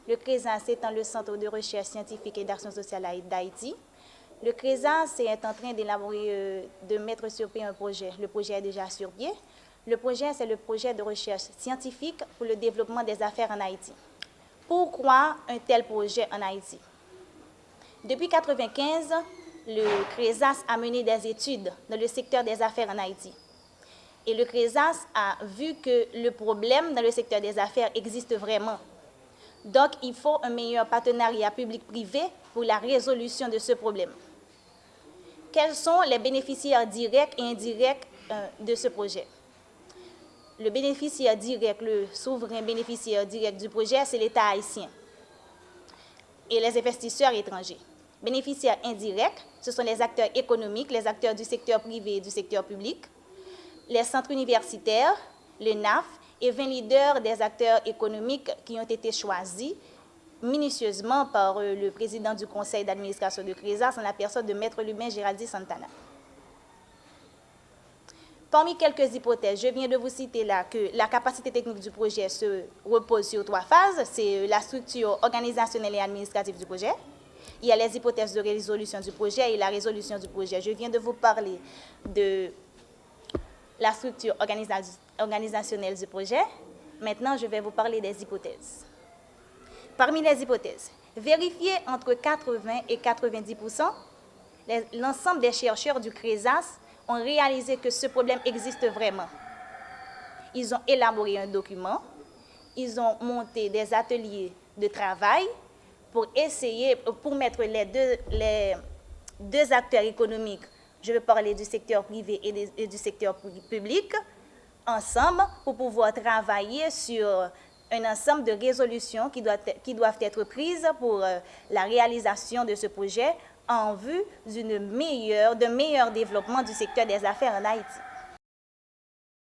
Le CRESAS étant le Centre de recherche scientifique et d'action sociale d'Haïti. Le CRESAS est en train d'élaborer, de mettre sur pied un projet. Le projet est déjà sur pied. Le projet, c'est le projet de recherche scientifique pour le développement des affaires en Haïti. Pourquoi un tel projet en Haïti? Depuis 1995, le CRESAS a mené des études dans le secteur des affaires en Haïti. Et le CRESAS a vu que le problème dans le secteur des affaires existe vraiment. Donc, il faut un meilleur partenariat public-privé pour la résolution de ce problème. Quels sont les bénéficiaires directs et indirects de ce projet? Le bénéficiaire direct, le souverain bénéficiaire direct du projet, c'est l'État haïtien et les investisseurs étrangers. Bénéficiaires indirects, ce sont les acteurs économiques, les acteurs du secteur privé et du secteur public, les centres universitaires, le NAF et 20 leaders des acteurs économiques qui ont été choisis minutieusement par le président du conseil d'administration de CRESAS en la personne de Maître l'humain Géraldi Santana. Parmi quelques hypothèses, je viens de vous citer là que la capacité technique du projet se repose sur 3 phases. C'est la structure organisationnelle et administrative du projet. Il y a les hypothèses de résolution du projet et la résolution du projet. Je viens de vous parler de la structure organisationnelle du projet. Maintenant, je vais vous parler des hypothèses. Parmi les hypothèses, vérifier entre 80 et 90%, l'ensemble des chercheurs du CRESAS ont réalisé que ce problème existe vraiment. Ils ont élaboré un document, ils ont monté des ateliers de travail pour essayer, pour mettre les deux acteurs économiques, je vais parler du secteur privé et du secteur public, ensemble pour pouvoir travailler sur un ensemble de résolutions qui doivent être prises pour la réalisation de ce projet en vue d'un meilleur développement du secteur des affaires en Haïti.